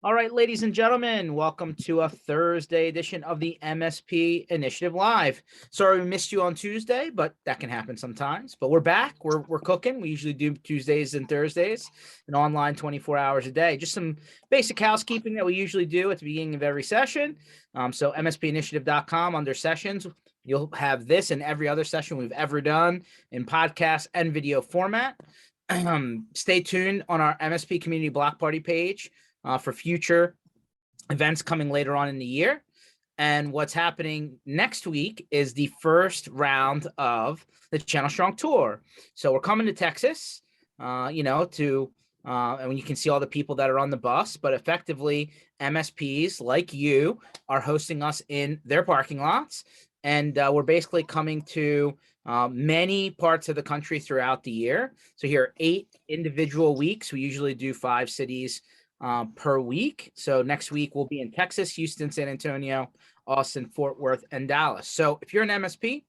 All right, ladies and gentlemen, welcome to a Thursday edition of the MSP Initiative Live. Sorry we missed you on Tuesday, but that can happen sometimes. But we're back. We're cooking. We usually do Tuesdays and Thursdays, and online 24 hours a day. Just some basic housekeeping that we usually do at the beginning of every session. So MSPinitiative.com under sessions, you'll have this and every other session we've ever done in podcast and video format. Stay tuned on our MSP Community Block Party page for future events coming later on in the year. And what's happening next week is the first round of the Channel Strong Tour. So we're coming to Texas, and you can see all the people that are on the bus, but effectively MSPs like you are hosting us in their parking lots. And we're basically coming to many parts of the country throughout the year. So here are 8 individual weeks. We usually do 5 cities per week. So next week we'll be in Texas, Houston, San Antonio, Austin, Fort Worth, and Dallas. So if you're an MSP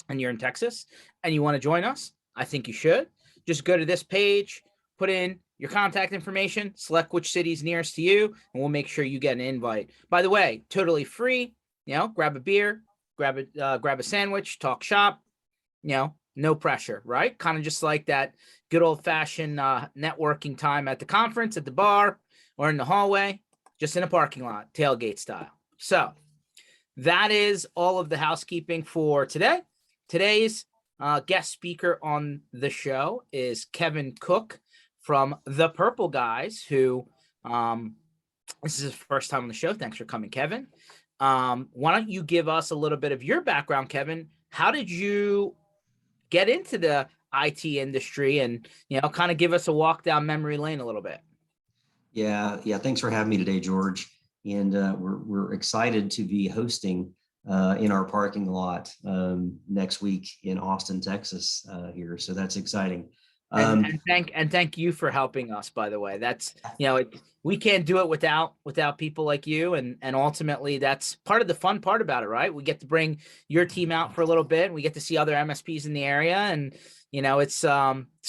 and you're in Texas and you want to join us, I think you should. Just go to this page, put in your contact information, select which city is nearest to you, and we'll make sure you get an invite. By the way, totally free. Grab a beer, grab a sandwich, talk shop. No pressure, right? Kind of just like that good old-fashioned networking time at the conference, at the bar, or in the hallway, just in a parking lot, tailgate style. So that is all of the housekeeping for today. Today's guest speaker on the show is Kevin Cook from The Purple Guys, who this is his first time on the show. Thanks for coming, Kevin. Why don't you give us a little bit of your background, Kevin? How did you get into the IT industry and, kind of give us a walk down memory lane a little bit? Yeah. Thanks for having me today, George. And we're excited to be hosting in our parking lot next week in Austin, Texas here. So that's exciting. And thank you for helping us, by the way. That's, we can't do it without people like you. And ultimately that's part of the fun part about it, right? We get to bring your team out for a little bit and we get to see other MSPs in the area. And, it's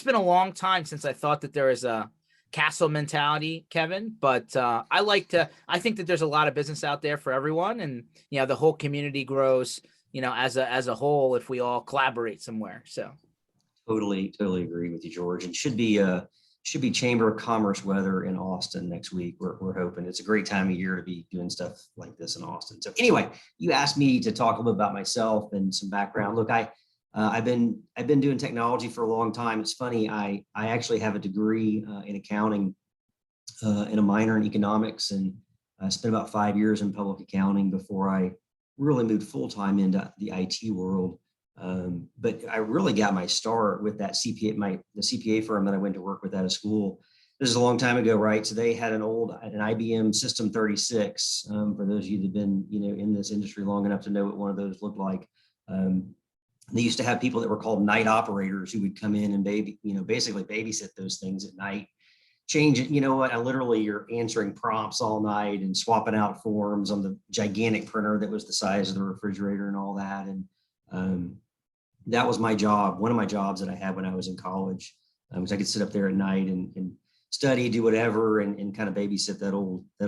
been a long time since I thought that there is a castle mentality, Kevin, but I think that there's a lot of business out there for everyone. And, the whole community grows, as a whole, if we all collaborate somewhere. So. Totally agree with you, George. And should be Chamber of Commerce weather in Austin next week. We're hoping. It's a great time of year to be doing stuff like this in Austin. So anyway, you asked me to talk a little bit about myself and some background. Look, I've been doing technology for a long time. It's funny. I actually have a degree in accounting and a minor in economics, and I spent about 5 years in public accounting before I really moved full time into the IT world. But I really got my start with that the CPA firm that I went to work with out of school. This is a long time ago, right? So they had an IBM System 36. For those of you that have been, in this industry long enough to know what one of those looked like. They used to have people that were called night operators who would come in and basically babysit those things at night. Change it, you're answering prompts all night and swapping out forms on the gigantic printer that was the size of the refrigerator and all that. And that was my job, one of my jobs that I had when I was in college, because I could sit up there at night and study, do whatever, and kind of babysit that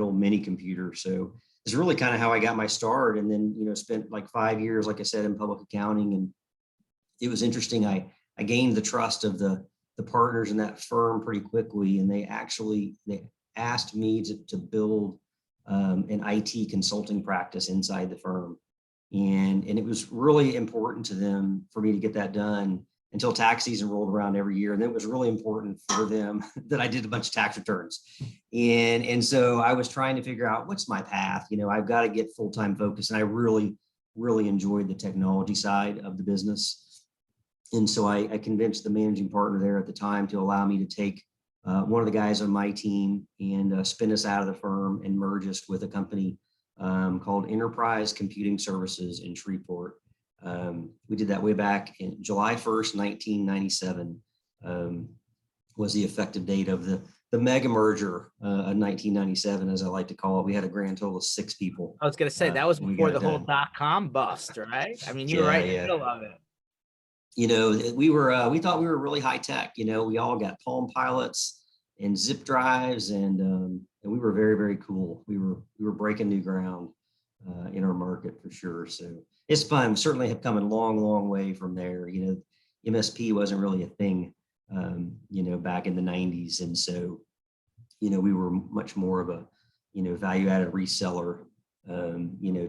old mini computer. So it's really kind of how I got my start. And then, spent like 5 years, like I said, in public accounting. And it was interesting. I gained the trust of the partners in that firm pretty quickly. And they asked me to build an IT consulting practice inside the firm. And it was really important to them for me to get that done until tax season rolled around every year. And it was really important for them that I did a bunch of tax returns. And so I was trying to figure out what's my path. I've got to get full-time focus. And I really, really enjoyed the technology side of the business. And so I convinced the managing partner there at the time to allow me to take one of the guys on my team and spin us out of the firm and merge us with a company called Enterprise Computing Services in Shreveport. We did that way back in July 1st, 1997 was the effective date of the mega merger of 1997, as I like to call it. We had a grand total of 6 people. I was going to say that was before the whole .com bust, right? I mean, you were right in the middle of it. We thought we were really high tech. We all got Palm Pilots. and zip drives, and we were very, very cool. We were breaking new ground in our market for sure. So it's fun. We certainly have come a long, long way from there. MSP wasn't really a thing, back in the 90s. And so, we were much more of a, value added reseller,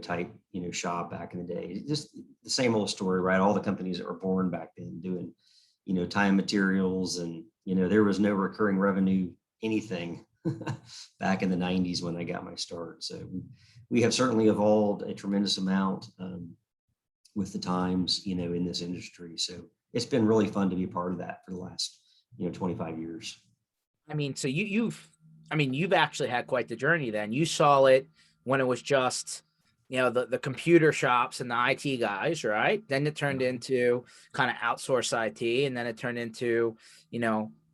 type, shop back in the day. Just the same old story, right? All the companies that were born back then doing, time materials, and, there was no recurring revenue, anything back in the 90s when I got my start. So we have certainly evolved a tremendous amount with the times, in this industry. So it's been really fun to be a part of that for the last, 25 years. I mean, so you've actually had quite the journey then. You saw it when it was just, the computer shops and the IT guys, right? Then it turned into kind of outsource IT, and then it turned into,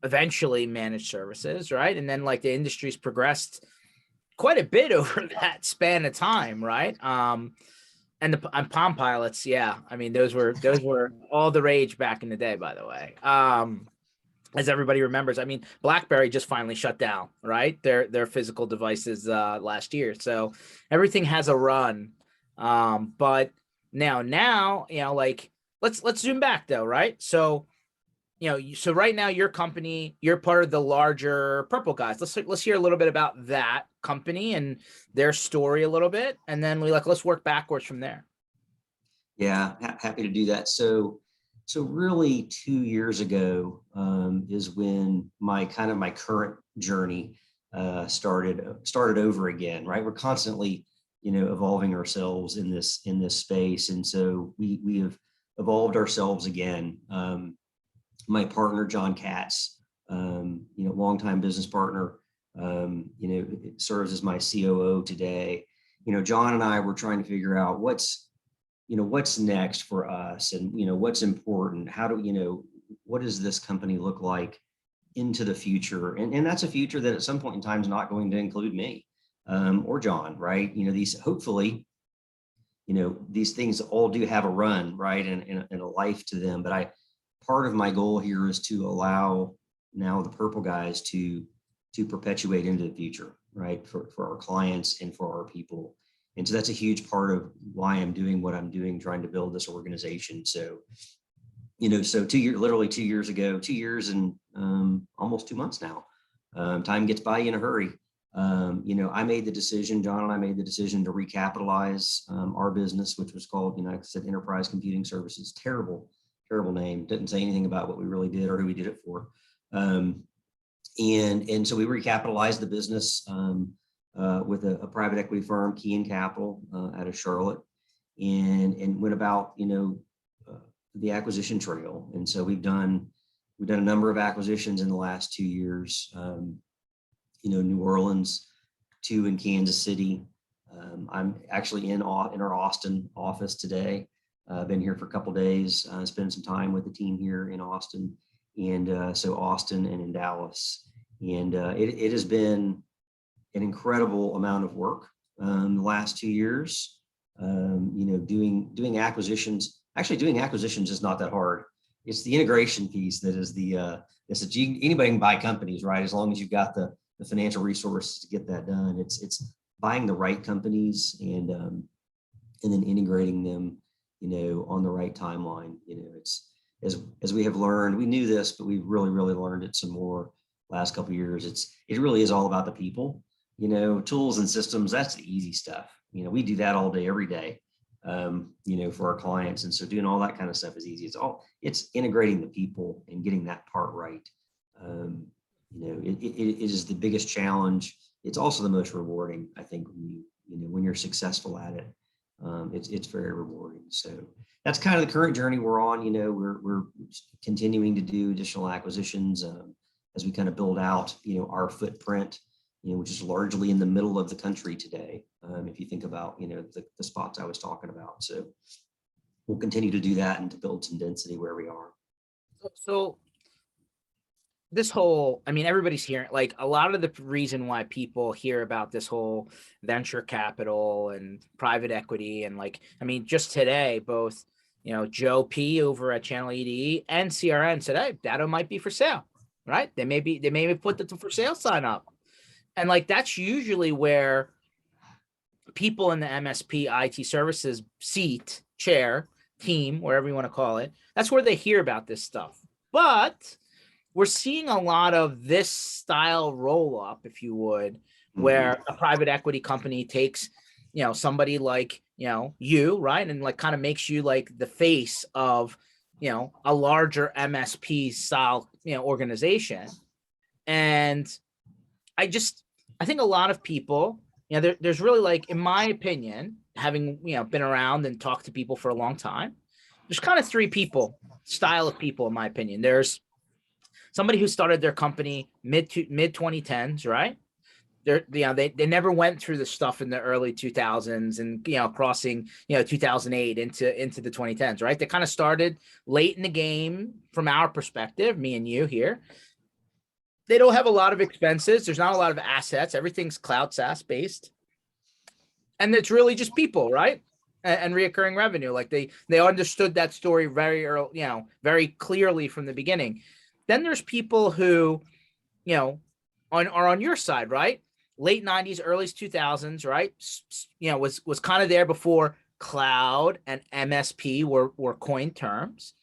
eventually managed services, right? And then like the industry's progressed quite a bit over that span of time, right? And Palm Pilots, yeah. I mean, those were all the rage back in the day, by the way. As everybody remembers, I mean, BlackBerry just finally shut down, right? Their physical devices last year. So everything has a run. But now, like let's zoom back though, right? So, so right now your company, you're part of the larger Purple Guys. Let's hear a little bit about that company and their story a little bit, and then let's work backwards from there. Yeah, happy to do that. So really 2 years ago is when my current journey started over again, right? We're constantly, evolving ourselves in this space. And so we have evolved ourselves again. My partner, John Katz, longtime business partner, serves as my COO today. John and I were trying to figure out what's next for us, and, what's important. What does this company look like into the future? And that's a future that at some point in time is not going to include me or John, right? Hopefully, these things all do have a run, right? And a life to them. But part of my goal here is to allow now the Purple Guys to perpetuate into the future, right? For our clients and for our people. And so that's a huge part of why I'm doing what I'm doing, trying to build this organization. So, so literally 2 years ago, 2 years and almost 2 months now, time gets by in a hurry. I made the decision, John and I made the decision to recapitalize our business, which was called, Enterprise Computing Services. Terrible name. Didn't say anything about what we really did or who we did it for. And so we recapitalized the business with a private equity firm, Key Capital, out of Charlotte, and went about, the acquisition trail. And so we've done a number of acquisitions in the last 2 years. New Orleans, 2 in Kansas City. I'm actually in our Austin office today. I've been here for a couple of days, spending some time with the team here in Austin, and so Austin and in Dallas. And it has been an incredible amount of work the last 2 years. Doing acquisitions. Actually, doing acquisitions is not that hard. It's the integration piece that is anybody can buy companies, right? As long as you've got the financial resources to get that done. It's buying the right companies and then integrating them, on the right timeline. It's as we have learned, we knew this, but we've really, really learned it some more last couple of years. It really is all about the people. Tools and systems, that's the easy stuff. We do that all day, every day, for our clients. And so doing all that kind of stuff is easy. It's integrating the people and getting that part right. It is the biggest challenge. It's also the most rewarding, I think, when you're successful at it. It's very rewarding. So that's kind of the current journey we're on. We're continuing to do additional acquisitions as we kind of build out, our footprint, which is largely in the middle of the country today. If you think about, the spots I was talking about. So we'll continue to do that and to build some density where we are. So this whole, I mean, everybody's hearing, like, a lot of the reason why people hear about this whole venture capital and private equity, and just today, both, Joe P over at Channel EDE and CRN said, hey, Datto might be for sale. right? They may put the for sale sign up. And like that's usually where people in the MSP IT services seat, chair, team, wherever you want to call it, that's where they hear about this stuff. But we're seeing a lot of this style roll up, if you would, where a private equity company takes, somebody like, you, right? And like kind of makes you like the face of, a larger MSP style, organization. And I just, I think a lot of people, there's really like, in my opinion, having, been around and talked to people for a long time, there's kind of three style of people, in my opinion. There's somebody who started their company mid 2010s, right? They never went through the stuff in the early 2000s and crossing 2008 into the 2010s, right? They kind of started late in the game from our perspective, me and you here. They don't have a lot of expenses. There's not a lot of assets. Everything's cloud SaaS based, and it's really just people, right? And reoccurring revenue. Like they understood that story very early, very clearly from the beginning. Then there's people who, are on your side, right? Late 90s, early 2000s, right? Was kind of there before cloud and MSP were coined terms.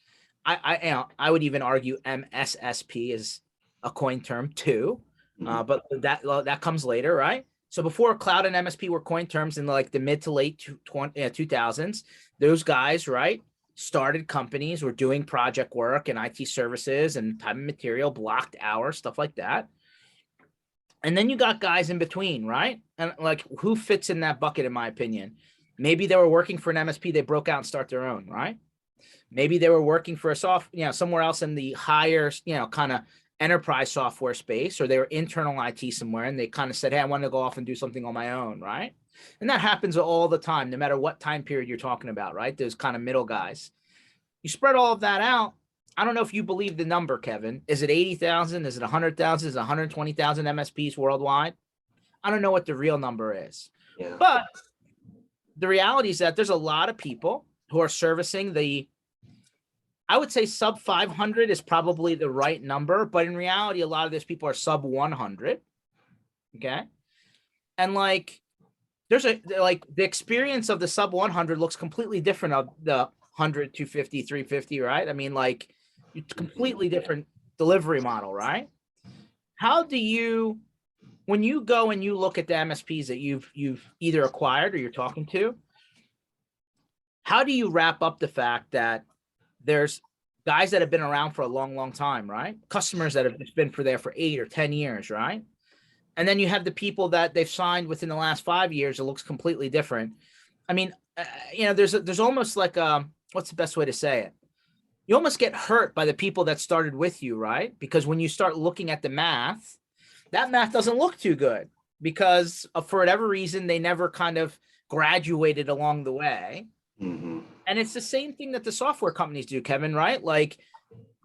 I would even argue MSSP is a coined term too, but that comes later, right? So before cloud and MSP were coined terms in like the mid to late 2000s, those guys, right, started companies, were doing project work and IT services and time and material, blocked hours, stuff like that. And then you got guys in between, right? And like who fits in that bucket, in my opinion? Maybe they were working for an MSP, they broke out and start their own, right? Maybe they were working for somewhere else in the higher, kind of enterprise software space, or they were internal IT somewhere and they kind of said, hey, I want to go off and do something on my own, right? And that happens all the time, no matter what time period you're talking about, right? Those kind of middle guys. You spread all of that out. I don't know if you believe the number, Kevin. Is it 80,000? Is it 100,000? Is it 120,000 MSPs worldwide? I don't know what the real number is. Yeah. But the reality is that there's a lot of people who are servicing I would say sub 500 is probably the right number, but in reality, a lot of these people are sub 100. Okay. And like, the experience of the sub 100 looks completely different of the 100, 250, 350, right? I mean, like, it's completely different delivery model, right? How do you, when you go and you look at the MSPs that you've either acquired or you're talking to, how do you wrap up the fact that there's guys that have been around for a long, long time, right? Customers that have been there for 8 or 10 years, right? And then you have the people that they've signed within the last 5 years. It looks completely different. I mean, there's almost like what's the best way to say it? You almost get hurt by the people that started with you, right? Because when you start looking at the math, that math doesn't look too good because for whatever reason, they never kind of graduated along the way. Mm-hmm. And it's the same thing that the software companies do, Kevin, right? Like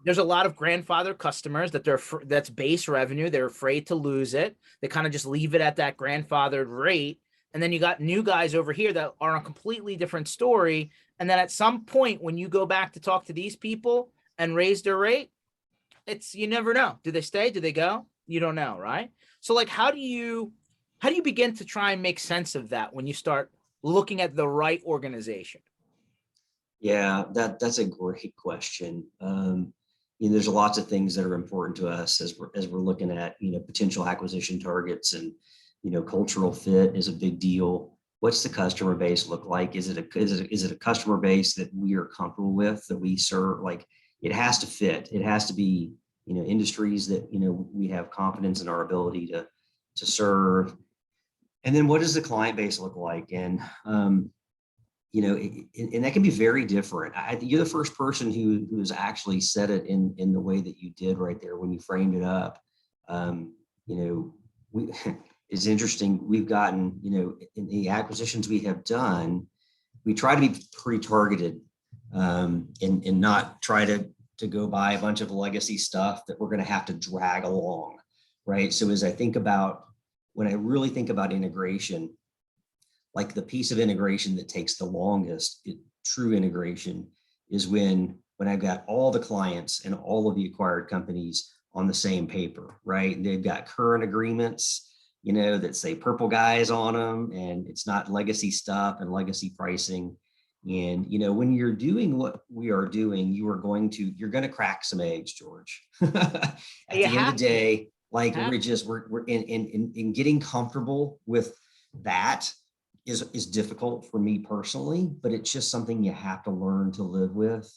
there's a lot of grandfather customers that's base revenue. They're afraid to lose it. They kind of just leave it at that grandfathered rate. And then you got new guys over here that are a completely different story. And then at some point, when you go back to talk to these people and raise their rate, you never know. Do they stay? Do they go? You don't know, right? So like, how do you begin to try and make sense of that when you start looking at the right organization? Yeah, that's a great question. There's lots of things that are important to us as we're looking at potential acquisition targets, and cultural fit is a big deal. What's the customer base look like? Is it a customer base that we are comfortable with, that we serve? Like, it has to fit. It has to be industries that we have confidence in our ability to serve. And then what does the client base look like? And and that can be very different. You're the first person who's actually said it in the way that you did right there when you framed it up. It's interesting. We've gotten, in the acquisitions we have done, we try to be pretty targeted, and not try to go buy a bunch of legacy stuff that we're going to have to drag along, right? So when I really think about integration, like the piece of integration that takes the longest, true integration, is when I've got all the clients and all of the acquired companies on the same paper, right? They've got current agreements, that say purple guys on them, and it's not legacy stuff and legacy pricing. And, when you're doing what we are doing, you're going to crack some eggs, George. At You the end of the have to. day, like Have we're in getting comfortable with that is difficult for me personally, but it's just something you have to learn to live with.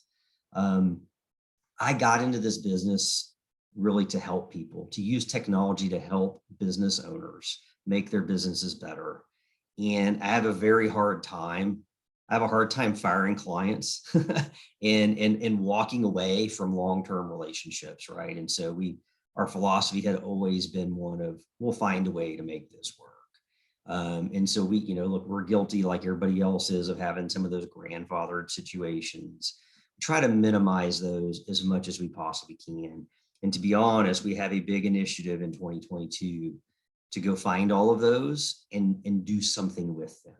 I got into this business really to help people, to use technology to help business owners make their businesses better. And I have a very hard time. I have a hard time firing clients and walking away from long-term relationships, right? And so our philosophy had always been one of, we'll find a way to make this work. And so look, we're guilty like everybody else is of having some of those grandfathered situations. Try to minimize those as much as we possibly can. And to be honest, we have a big initiative in 2022 to go find all of those and do something with them.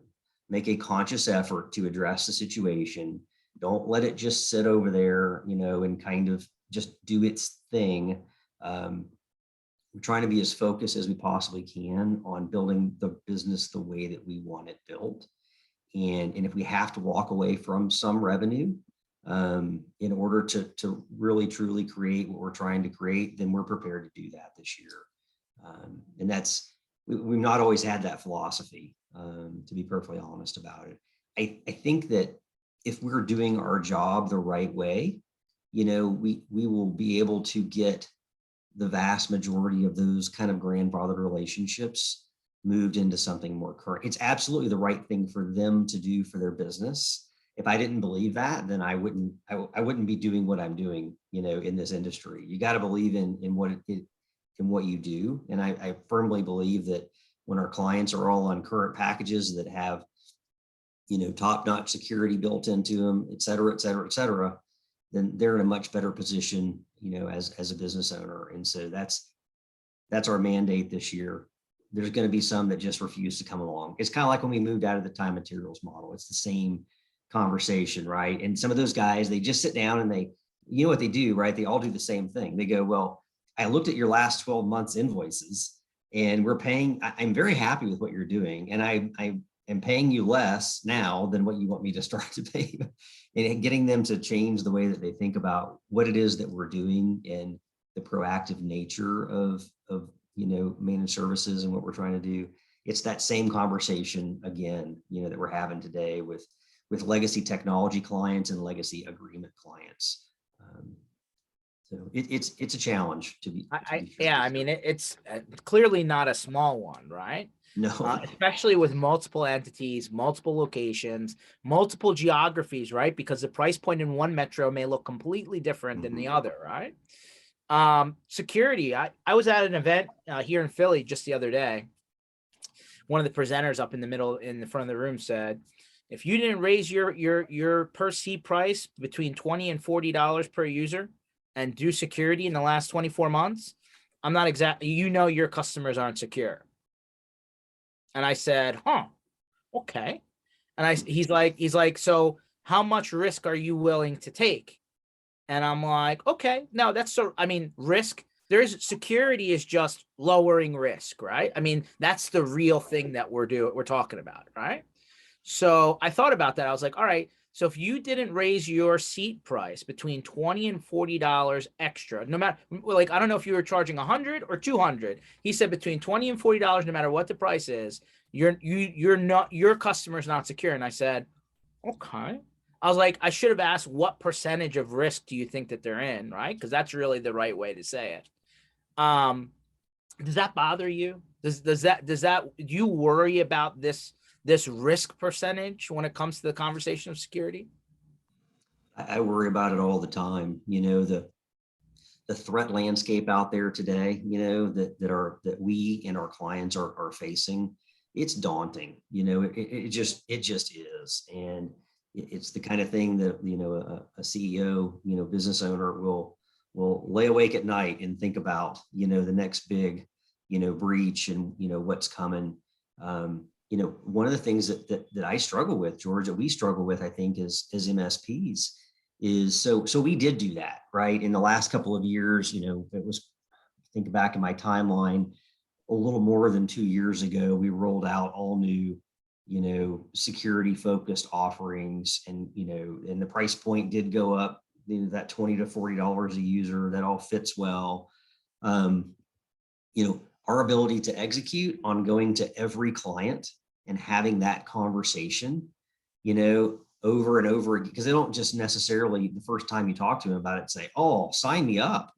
Make a conscious effort to address the situation. Don't let it just sit over there, and kind of just do its thing. We're trying to be as focused as we possibly can on building the business the way that we want it built. And if we have to walk away from some revenue in order to really truly create what we're trying to create, then we're prepared to do that this year. And we've not always had that philosophy, to be perfectly honest about it. I think that if we're doing our job the right way, we will be able to get the vast majority of those kind of grandfathered relationships moved into something more current. It's absolutely the right thing for them to do for their business. If I didn't believe that, then I wouldn't be doing what I'm doing, in this industry. You got to believe in what you do. And I firmly believe that when our clients are all on current packages that have, top-notch security built into them, et cetera, et cetera, et cetera, then they're in a much better position, as a business owner. And so that's our mandate this year. There's going to be some that just refuse to come along. It's kind of like when we moved out of the time materials model. It's the same conversation, right? And some of those guys, they just sit down and what they do, right? They all do the same thing. They go, well, I looked at your last 12 months invoices and I'm very happy with what you're doing. And I am paying you less now than what you want me to start to pay you. And getting them to change the way that they think about what it is that we're doing and the proactive nature of managed services and what we're trying to do. It's that same conversation again, that we're having today with legacy technology clients and legacy agreement clients. So it's a challenge to be. Yeah, I mean, it's clearly not a small one, right? No, especially with multiple entities, multiple locations, multiple geographies, right? Because the price point in one metro may look completely different than the other, right? Security. I was at an event here in Philly just the other day. One of the presenters up in the front of the room said, if you didn't raise your per seat price between $20 and $40 per user and do security in the last 24 months, I'm not exactly, your customers aren't secure. And I said, okay. And he's like, so how much risk are you willing to take? And I'm like, okay, no, risk. Security is just lowering risk, right? I mean, that's the real thing that we're talking about, right? So I thought about that. I was like, all right, so if you didn't raise your seat price between $20 and $40 extra, no matter, like, I don't know if you were charging 100 or 200. He said between $20 and $40, no matter what the price is, your customer's not secure. And I said, okay. I was like, I should have asked what percentage of risk do you think that they're in, right? Because that's really the right way to say it. Does that bother you? Do you worry about this risk percentage when it comes to the conversation of security? I worry about it all the time. The threat landscape out there today, that we and our clients are facing, it's daunting. It just is. And it's the kind of thing that, a CEO, business owner will lay awake at night and think about, the next big, breach and, what's coming. One of the things that I struggle with, George, that we struggle with, I think, as MSPs is so we did do that, right? In the last couple of years, it was think back in my timeline, a little more than 2 years ago, we rolled out all new, security focused offerings, and, and the price point did go up, that $20 to $40 a user, that all fits well. Our ability to execute on going to every client and having that conversation, over and over again, because they don't just necessarily the first time you talk to them about it say, oh, sign me up,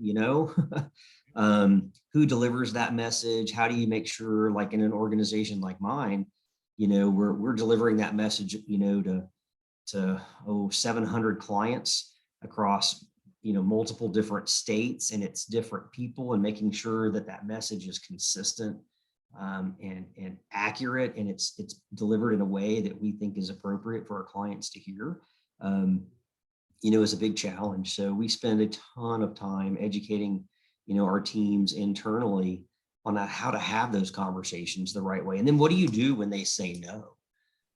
who delivers that message? How do you make sure, like in an organization like mine, we're delivering that message, to 700 clients across, multiple different states, and it's different people, and making sure that that message is consistent, and accurate, and it's delivered in a way that we think is appropriate for our clients to hear, is a big challenge. So we spend a ton of time educating, our teams internally on how to have those conversations the right way. And then what do you do when they say no?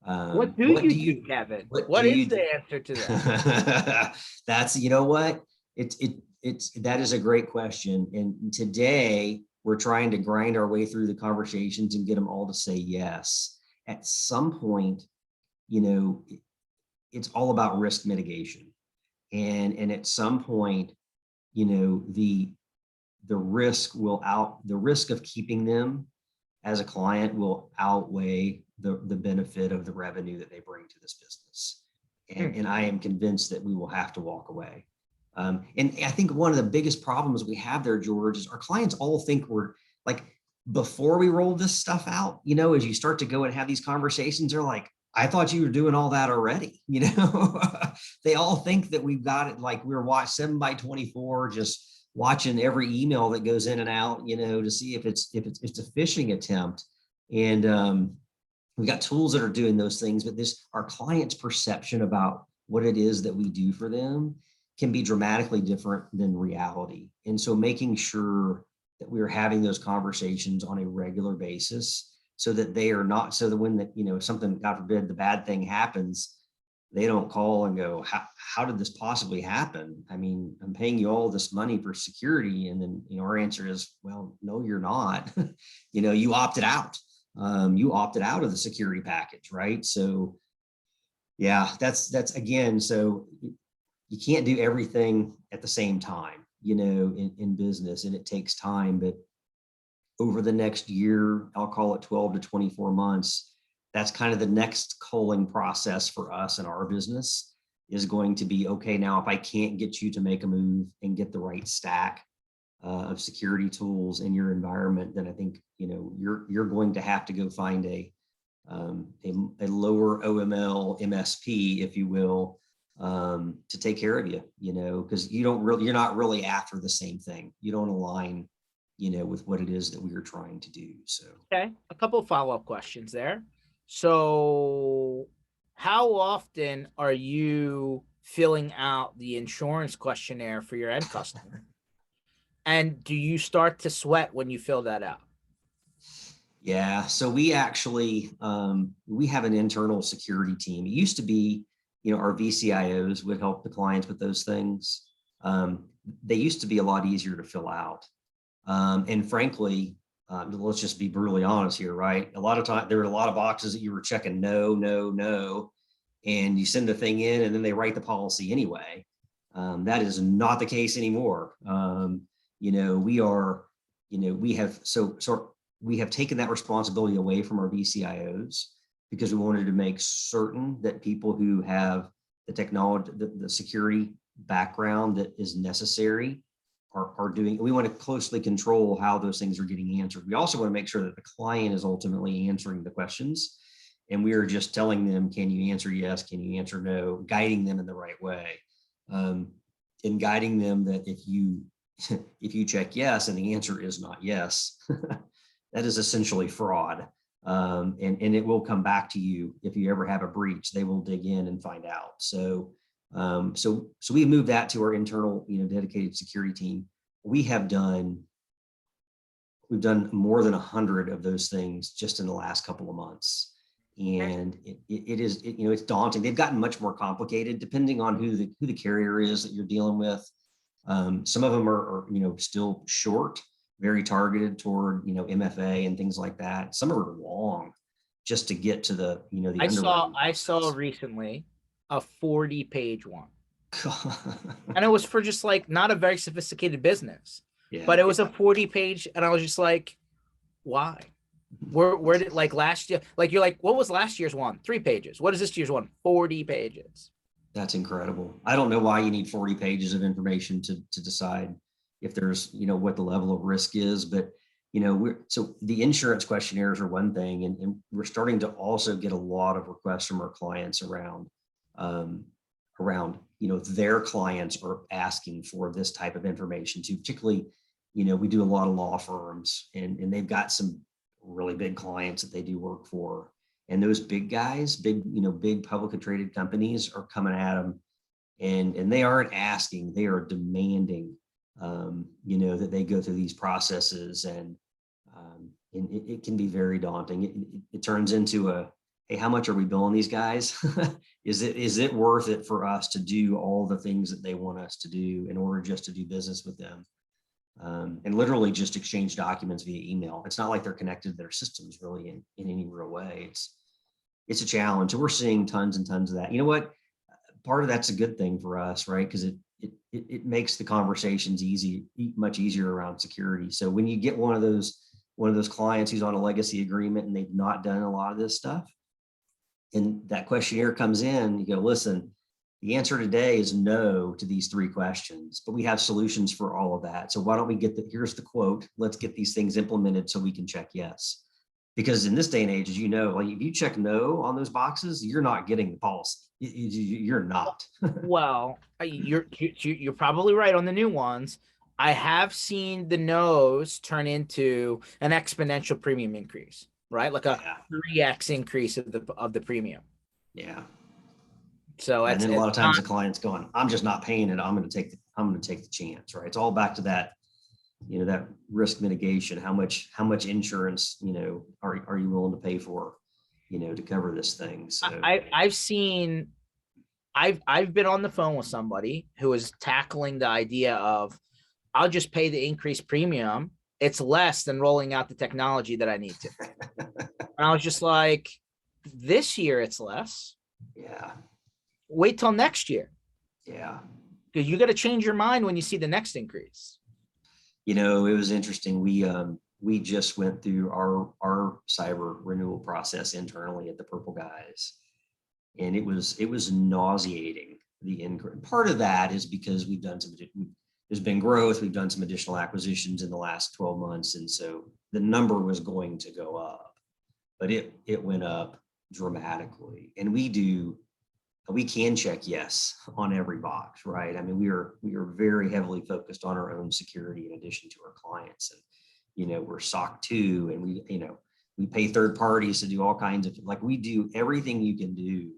What do you do, Kevin? What is the answer to that? That's, what? That is a great question. And today we're trying to grind our way through the conversations and get them all to say yes. At some point, it's all about risk mitigation. And at some point, the risk of keeping them as a client will outweigh the benefit of the revenue that they bring to this business. And I am convinced that we will have to walk away. And I think one of the biggest problems we have there, George, is our clients all think we're like, before we roll this stuff out, as you start to go and have these conversations, they're like, I thought you were doing all that already. They all think that we've got it, like we're 7x24, just watching every email that goes in and out, to see if it's a phishing attempt. And we got tools that are doing those things, but our clients' perception about what it is that we do for them can be dramatically different than reality. And so making sure that we're having those conversations on a regular basis, so that they are not, so that when something, God forbid, the bad thing happens, they don't call and go, how did this possibly happen? I mean, I'm paying you all this money for security. And then, our answer is, well, no, you're not. You opted out. You opted out of the security package, right? So yeah, that's again, so you can't do everything at the same time, in business, and it takes time. But over the next year, I'll call it 12 to 24 months, that's kind of the next culling process for us in our business, is going to be, okay, now if I can't get you to make a move and get the right stack of security tools in your environment, then I think, you're going to have to go find a lower OML MSP, if you will, to take care of you, because you're not really after the same thing. You don't align, with what it is that we are trying to do. So, okay, a couple of follow-up questions there. So how often are you filling out the insurance questionnaire for your end customer? And do you start to sweat when you fill that out? Yeah, so we actually, we have an internal security team. It used to be, our VCIOs would help the clients with those things. They used to be a lot easier to fill out. And frankly, let's just be brutally honest here, right? A lot of time, there were a lot of boxes that you were checking no, no, no, and you send the thing in and then they write the policy anyway. That is not the case anymore. We have taken that responsibility away from our VCIOs, because we wanted to make certain that people who have the technology, the security background that is necessary are doing. We want to closely control how those things are getting answered. We also want to make sure that the client is ultimately answering the questions, and we are just telling them, can you answer yes, can you answer no, guiding them in the right way, and guiding them that if you check yes and the answer is not yes, that is essentially fraud. And it will come back to you. If you ever have a breach, they will dig in and find out. So we moved that to our internal, dedicated security team. We've done more than 100 of those things just in the last couple of months. And it's daunting. They've gotten much more complicated depending on who the carrier is that you're dealing with. Some of them are still short. very targeted toward, MFA and things like that. Some are long just to get to the, the underwriting I saw process. recently a 40-page one. And it was for just like not a very sophisticated business, Yeah. but it was a 40-page, and I was just like, why? Where did, like, last year, like, you're like, what was last year's one? 3 pages. What is this year's one? 40 pages. That's incredible. I don't know why you need 40 pages of information to decide if there's, what the level of risk is, but so the insurance questionnaires are one thing, and we're starting to also get a lot of requests from our clients um, around, their clients are asking for this type of information too, particularly, we do a lot of law firms, and they've got some really big clients that they do work for. And those big guys, big publicly traded companies are coming at them, and they aren't asking, they are demanding, that they go through these processes, and it can be very daunting. It turns into hey, how much are we billing these guys? Is it worth it for us to do all the things that they want us to do in order just to do business with them? And literally just exchange documents via email. It's not like they're connected to their systems really in any real way. It's a challenge. So we're seeing tons and tons of that. You know what? Part of that's a good thing for us, right? Because it makes the conversations much easier around security. So when you get one of those clients who's on a legacy agreement and they've not done a lot of this stuff, and that questionnaire comes in, you go, listen, the answer today is no to these 3 questions, but we have solutions for all of that. So why don't we here's the quote, let's get these things implemented so we can check yes. Because in this day and age, as you know, like if you check no on those boxes, you're not getting the policy. You're not. Well, you're probably right on the new ones. I have seen the no's turn into an exponential premium increase, right? Like a Yeah. 3x increase of the premium. Yeah. So And it's then a lot of not, times the client's going, I'm just not paying it. I'm going to take the chance, right? It's all back to that, that risk mitigation. How much insurance, are you willing to pay for, to cover this thing? So I've been on the phone with somebody who is tackling the idea of, I'll just pay the increased premium. It's less than rolling out the technology that I need to. And I was just like, this year it's less. yeah. Wait till next year, Yeah. because you got to change your mind when you see the next increase. It was interesting. We just went through our cyber renewal process internally at the Purple Guys, and it was nauseating. The increase. Part of that is because there's been growth. We've done some additional acquisitions in the last 12 months, and so the number was going to go up, but it went up dramatically. And we can check yes on every box, right? I mean, we are very heavily focused on our own security in addition to our clients, and we're SOC 2, and we pay third parties to do all kinds of, like, we do everything you can do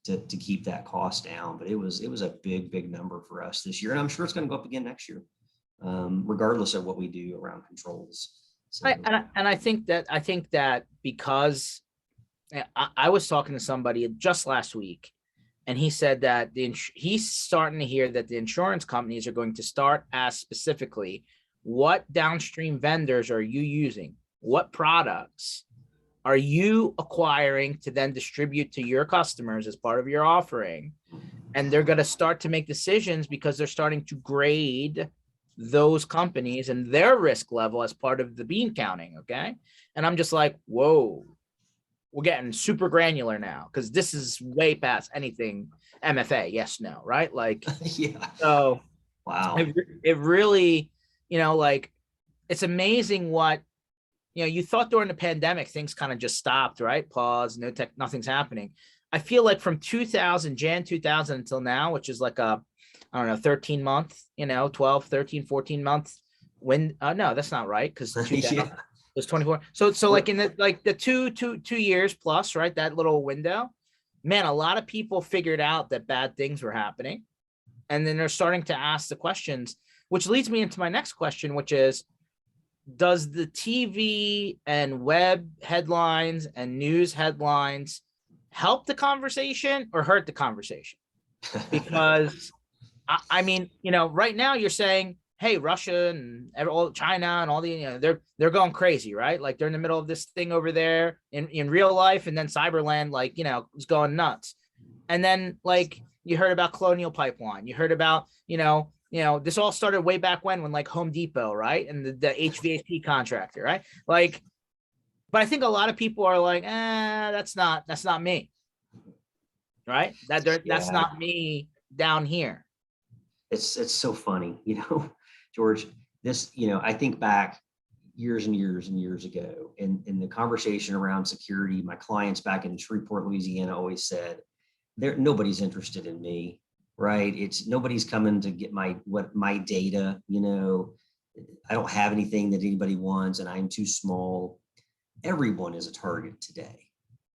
to keep that cost down. But it was a big number for us this year, and I'm sure it's going to go up again next year, regardless of what we do around controls. So, I think that because I was talking to somebody just last week, and he said that he's starting to hear that the insurance companies are going to start ask specifically, what downstream vendors are you using? What products are you acquiring to then distribute to your customers as part of your offering? And they're going to start to make decisions because they're starting to grade those companies and their risk level as part of the bean counting. Okay. And I'm just like, whoa, we're getting super granular now, because this is way past anything MFA. Yes, no, right? Like, yeah. so Wow. it really, like, it's amazing what, you thought during the pandemic, things kind of just stopped, right? Pause, nothing's happening. I feel like from Jan 2000 until now, which is like I don't know, 13 month, 12, 13, 14 months. No, that's not right. Cause 2000 yeah. was 24. So like in the two years plus, right? That little window, man, a lot of people figured out that bad things were happening. And then they're starting to ask the questions, which leads me into my next question, which is, does the TV and web headlines and news headlines help the conversation or hurt the conversation? Because I mean, right now you're saying, hey, Russia and all China and all the, they're going crazy, right? Like they're in the middle of this thing over there in real life, and then Cyberland, like, is going nuts. And then like you heard about Colonial Pipeline, you heard about, this all started way back when like Home Depot, right? And the HVAC contractor, right? Like, but I think a lot of people are like, that's not me, right? That's Yeah, not me down here. it's so funny, George. This, I think back years and years and years ago, in the conversation around security, my clients back in Shreveport, Louisiana, always said, nobody's interested in me, right? It's nobody's coming to get my data. I don't have anything that anybody wants, and I'm too small. Everyone is a target today.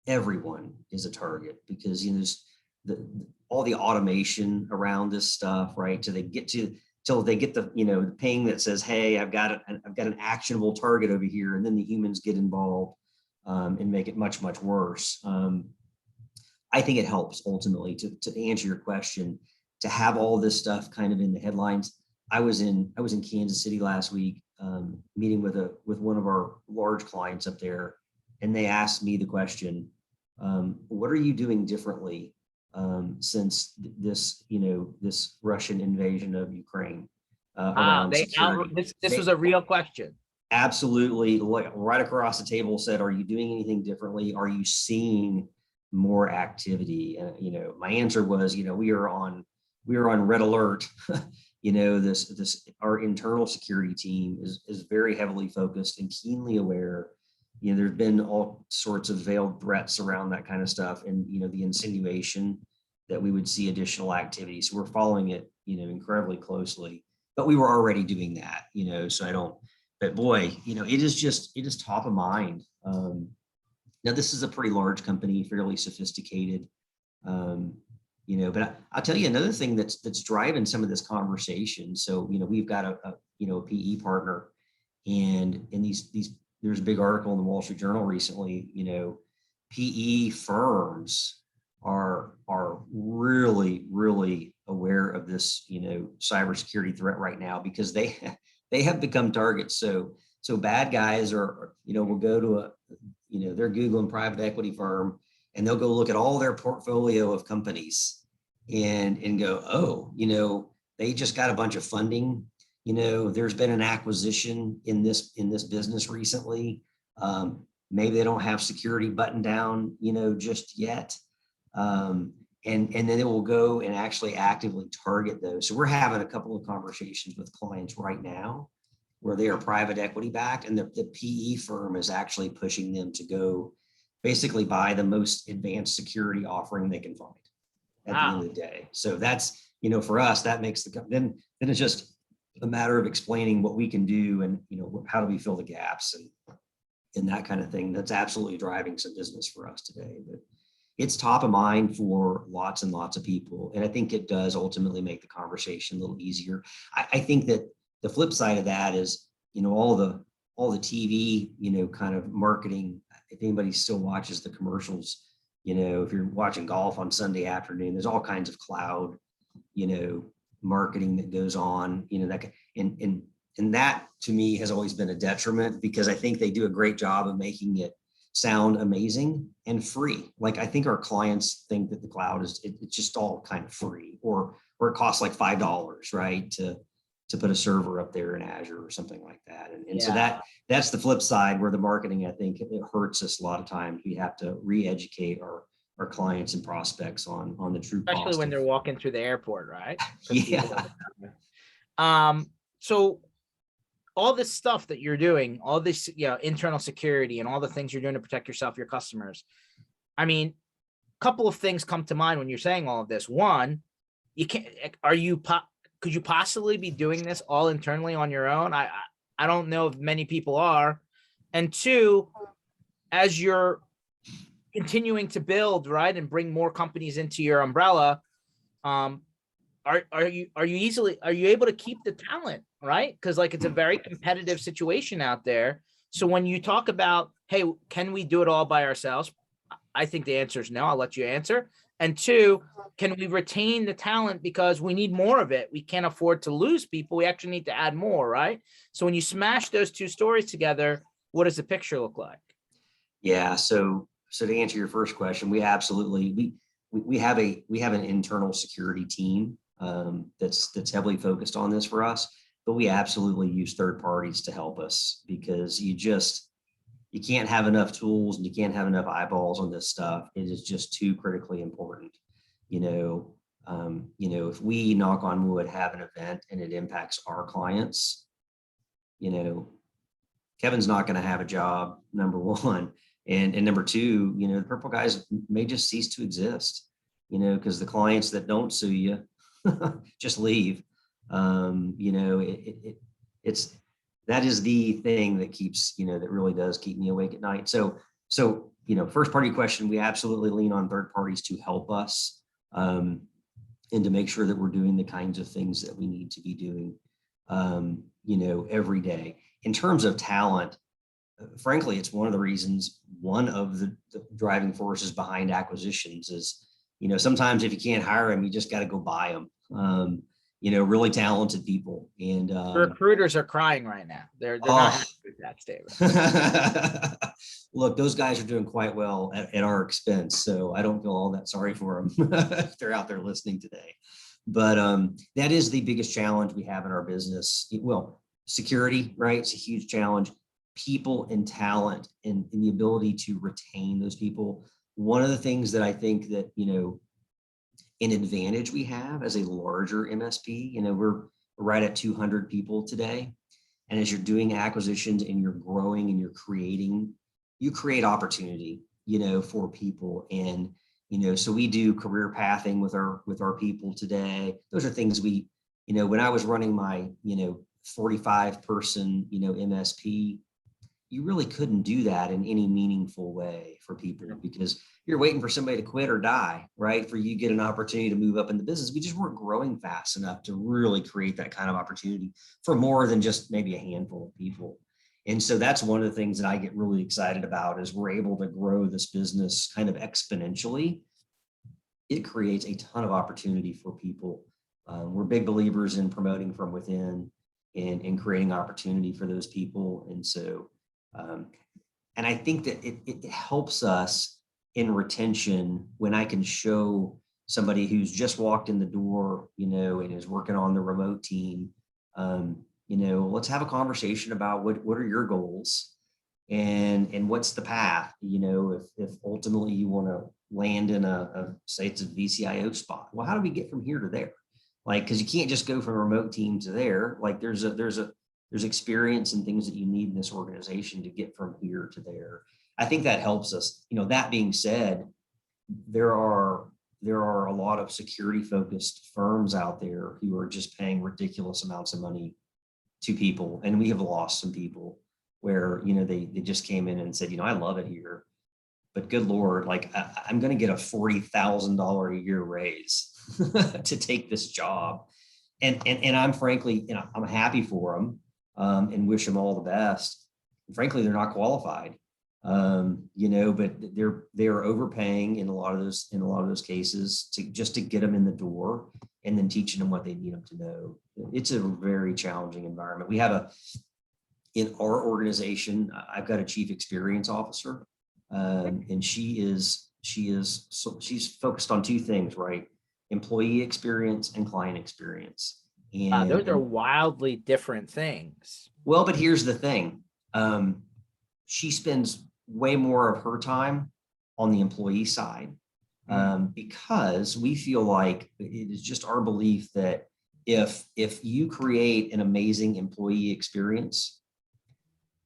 Everyone is a target because there's all the automation around this stuff, right? Till they get the the ping that says, hey, I've got an actionable target over here, and then the humans get involved and make it much, much worse. I think it helps ultimately to answer your question, to have all this stuff kind of in the headlines. I was in Kansas City last week, meeting with one of our large clients up there, and they asked me the question, what are you doing differently since this Russian invasion of Ukraine around security? This was a real question. Absolutely, right across the table said, are you doing anything differently? Are you seeing more activity? And my answer was, we are on red alert. This our internal security team is very heavily focused and keenly aware. There's been all sorts of veiled threats around that kind of stuff, and the insinuation that we would see additional activity. So we're following it, incredibly closely. But we were already doing that, so I don't. But boy, it is top of mind. Now this is a pretty large company, fairly sophisticated. But I'll tell you another thing that's driving some of this conversation. So we've got a PE partner, and in these there's a big article in the Wall Street Journal recently. PE firms are really, really aware of this cybersecurity threat right now, because they have become targets. So bad guys will go to they're Googling private equity firm, and they'll go look at all their portfolio of companies and go, oh, they just got a bunch of funding. There's been an acquisition in this business recently. Maybe they don't have security buttoned down, just yet. And then it will go and actually actively target those. So we're having a couple of conversations with clients right now where they are private equity backed, and the PE firm is actually pushing them to go basically buy the most advanced security offering they can find at the end of the day. So that's, for us, that makes then it's just a matter of explaining what we can do, and how do we fill the gaps and that kind of thing. That's absolutely driving some business for us today. But it's top of mind for lots and lots of people, and I think it does ultimately make the conversation a little easier. I think that the flip side of that is, all the TV, kind of marketing. If anybody still watches the commercials, if you're watching golf on Sunday afternoon, there's all kinds of cloud, marketing that goes on, that and that to me has always been a detriment, because I think they do a great job of making it sound amazing and free. Like, I think our clients think that the cloud it's just all kind of free, or it costs like $5, right, to put a server up there in Azure or something like that. And so that's the flip side, where the marketing, I think, it hurts us a lot of times. We have to re-educate our clients and prospects on the true cost, especially when they're walking through the airport, right? Yeah. So all this stuff that you're doing, all this, internal security and all the things you're doing to protect yourself, your customers. I mean, a couple of things come to mind when you're saying all of this. One, could you possibly be doing this all internally on your own? I don't know if many people are. And two, as you're continuing to build, right, and bring more companies into your umbrella, are you able to keep the talent, right? Because like it's a very competitive situation out there. So when you talk about, hey, can we do it all by ourselves? I think the answer is no. I'll let you answer. And two, can we retain the talent because we need more of it? We can't afford to lose people. We actually need to add more, right? So when you smash those two stories together, what does the picture look like? Yeah. So to answer your first question, we absolutely we have an internal security team that's heavily focused on this for us, but we absolutely use third parties to help us because you can't have enough tools and you can't have enough eyeballs on this stuff. It is just too critically important. If we, knock on wood, have an event and it impacts our clients, Kevin's not going to have a job, number one. And number two, the purple guys may just cease to exist, because the clients that don't sue you just leave. It's that is the thing that keeps, that really does keep me awake at night. So, first part of your question, we absolutely lean on third parties to help us and to make sure that we're doing the kinds of things that we need to be doing, every day. In terms of talent, frankly, it's one of the driving forces behind acquisitions is, sometimes if you can't hire them, you just got to go buy them. Really talented people. And Recruiters are crying right now. They're not happy with that statement. Look, those guys are doing quite well at our expense, so I don't feel all that sorry for them if they're out there listening today. But that is the biggest challenge we have in our business. Well, security, right? It's a huge challenge. People and talent and the ability to retain those people. One of the things that I think that, an advantage we have as a larger MSP, we're right at 200 people today. And as you're doing acquisitions and you're growing and you create opportunity, for people. And, so we do career pathing with our people today. Those are things when I was running my, 45 person, MSP, you really couldn't do that in any meaningful way for people because you're waiting for somebody to quit or die, right? For you to get an opportunity to move up in the business. We just weren't growing fast enough to really create that kind of opportunity for more than just maybe a handful of people. And so that's one of the things that I get really excited about is we're able to grow this business kind of exponentially. It creates a ton of opportunity for people. We're big believers in promoting from within and creating opportunity for those people. And so, and I think that it helps us in retention when I can show somebody who's just walked in the door, and is working on the remote team, let's have a conversation about what are your goals and what's the path, if ultimately you want to land in say it's a VCIO spot. Well, how do we get from here to there? Like, because you can't just go from a remote team to there. Like there's experience and things that you need in this organization to get from here to there. I think that helps us. That being said, there are a lot of security focused firms out there who are just paying ridiculous amounts of money to people. And we have lost some people where, they just came in and said, I love it here, but good Lord, like I'm going to get a $40,000 a year raise to take this job. And I'm frankly, I'm happy for them and wish them all the best. And frankly, they're not qualified, but they're overpaying in a lot of those cases to get them in the door and then teaching them what they need them to know. It's a very challenging environment. We have in our organization, I've got a chief experience officer, and she's focused on two things, right? Employee experience and client experience. And those are wildly different things. Well, but here's the thing. She spends way more of her time on the employee side because we feel like it is just our belief that if you create an amazing employee experience,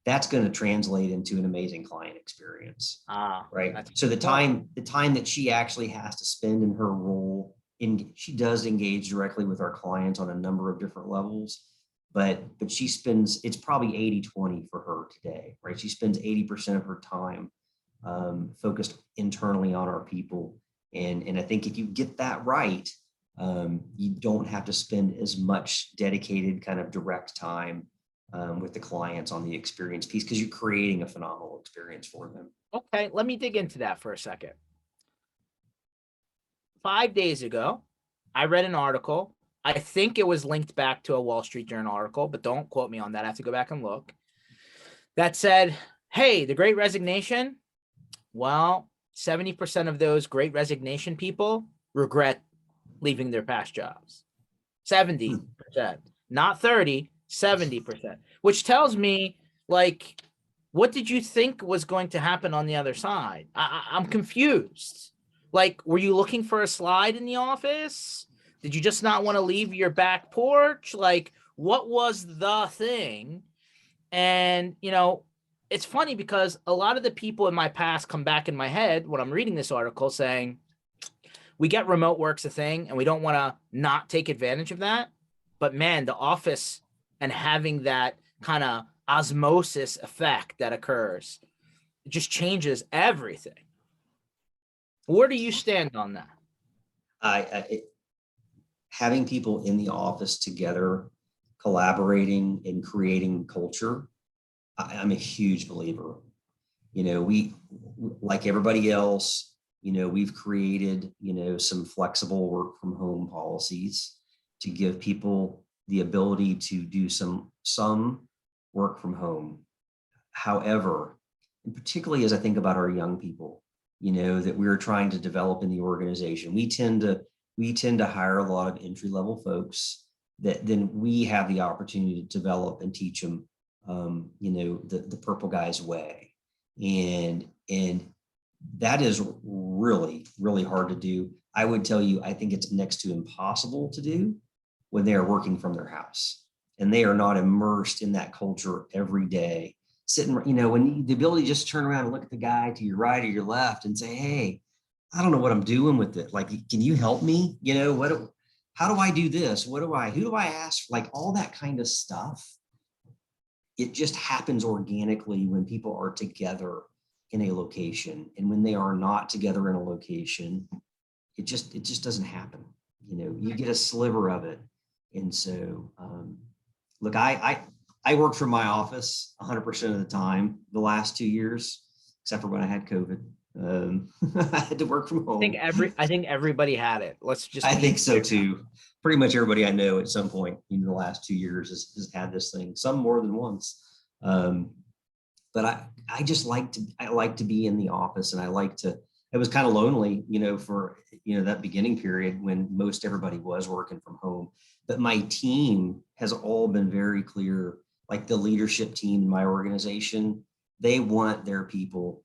that's going to translate into an amazing client experience. Right. So the time that she actually has to spend in her role, she does engage directly with our clients on a number of different levels, but she spends, it's probably 80-20 for her today, right? She spends 80% of her time focused internally on our people. And I think if you get that right, you don't have to spend as much dedicated kind of direct time with the clients on the experience piece because you're creating a phenomenal experience for them. Okay, let me dig into that for a second. 5 days ago, I read an article. I think it was linked back to a Wall Street Journal article, but don't quote me on that. I have to go back and look. That said, hey, the Great Resignation, well, 70% of those Great Resignation people regret leaving their past jobs. 70%, not 30, 70%, which tells me, like, what did you think was going to happen on the other side? I'm confused. Like, were you looking for a slide in the office? Did you just not want to leave your back porch? Like, what was the thing? And, it's funny because a lot of the people in my past come back in my head when I'm reading this article saying, we get remote work's a thing and we don't want to not take advantage of that. But man, the office and having that kind of osmosis effect that occurs, it just changes everything. Where do you stand on that? Having people in the office together, collaborating and creating culture, I'm a huge believer. We, like everybody else, we've created, some flexible work from home policies to give people the ability to do some work from home. However, and particularly as I think about our young people, that we're trying to develop in the organization, we tend to hire a lot of entry-level folks that then we have the opportunity to develop and teach them, the purple guy's way. And that is really, really hard to do. I would tell you, I think it's next to impossible to do when they are working from their house and they are not immersed in that culture every day. Sitting, when the ability to just turn around and look at the guy to your right or your left and say, hey, I don't know what I'm doing with it. Like, can you help me? How do I do this? Who do I ask? Like all that kind of stuff. It just happens organically when people are together in a location. And when they are not together in a location, it just doesn't happen. You get a sliver of it. And so, look, I worked from my office 100% of the time the last 2 years, except for when I had COVID. I had to work from home. I think everybody had it. I think so too. Pretty much everybody I know at some point in the last 2 years has had this thing, some more than once. But I just like to be in the office, and it was kind of lonely, for, that beginning period when most everybody was working from home. But my team has all been very clear, like the leadership team in my organization, they want their people,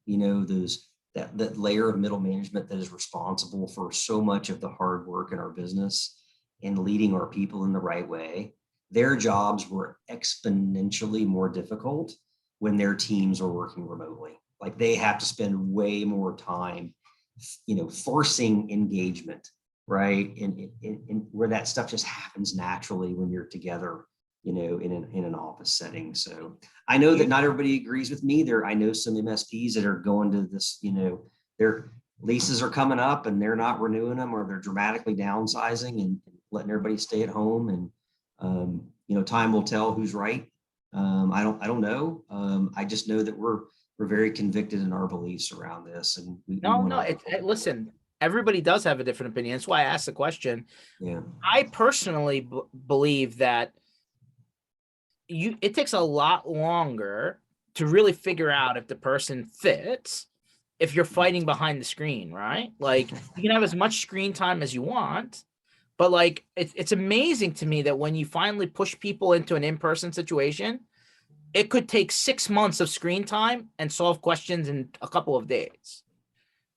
that layer of middle management that is responsible for so much of the hard work in our business and leading our people in the right way. Their jobs were exponentially more difficult when their teams are working remotely. Like they have to spend way more time, forcing engagement, right? And where that stuff just happens naturally when you're together, in an office setting. So I know that not everybody agrees with me. I know some MSPs that are going to this, their leases are coming up and they're not renewing them, or they're dramatically downsizing and letting everybody stay at home. And time will tell who's right. I don't know. I just know that we're very convicted in our beliefs around this. And listen, everybody does have a different opinion. That's why I asked the question. Yeah. I personally believe that it takes a lot longer to really figure out if the person fits if you're fighting behind the screen, right? Like you can have as much screen time as you want, but like it's amazing to me that when you finally push people into an in-person situation, it could take 6 months of screen time and solve questions in a couple of days.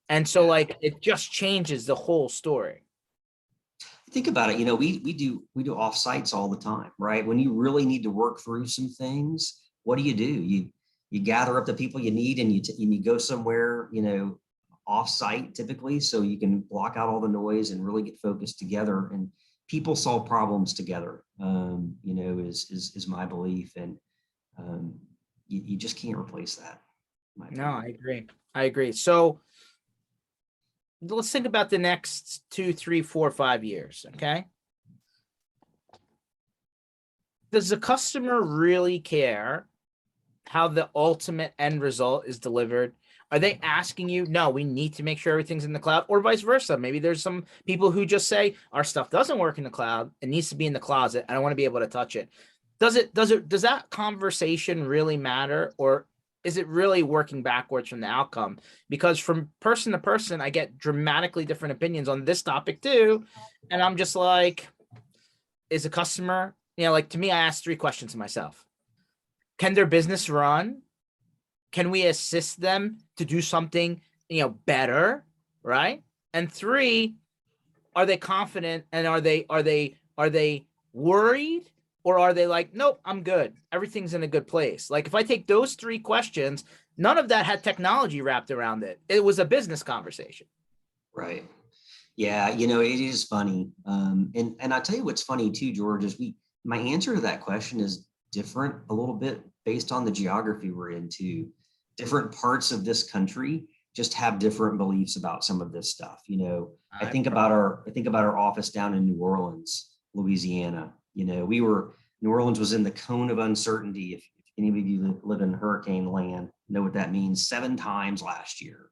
And so like it just changes the whole story. Think about it. We do offsites all the time, right? When you really need to work through some things, what do? You gather up the people you need, and you go somewhere, offsite typically, so you can block out all the noise and really get focused together. And people solve problems together. Is my belief, and you just can't replace that. No, I agree. So let's think about the next 2, 3, 4, 5 years. Okay. Does the customer really care how the ultimate end result is delivered? Are they asking you, no, we need to make sure everything's in the cloud, or vice versa? Maybe there's some people who just say our stuff doesn't work in the cloud. It needs to be in the closet. I don't want to be able to touch it. Does that conversation really matter, or is it really working backwards from the outcome? Because from person to person, I get dramatically different opinions on this topic too. And I'm just like, is a customer, like to me, I ask 3 questions to myself. Can their business run? Can we assist them to do something, better? Right. And 3, are they confident, and are they worried, or are they like, nope, I'm good, everything's in a good place? Like if I take those 3 questions, none of that had technology wrapped around it. It was a business conversation. Right. Yeah, it is funny. And I'll tell you what's funny too, George, is my answer to that question is different a little bit based on the geography we're in too. Different parts of this country just have different beliefs about some of this stuff. I think about our office down in New Orleans, Louisiana. New Orleans was in the cone of uncertainty. If any of you live in hurricane land, know what that means, 7 times last year.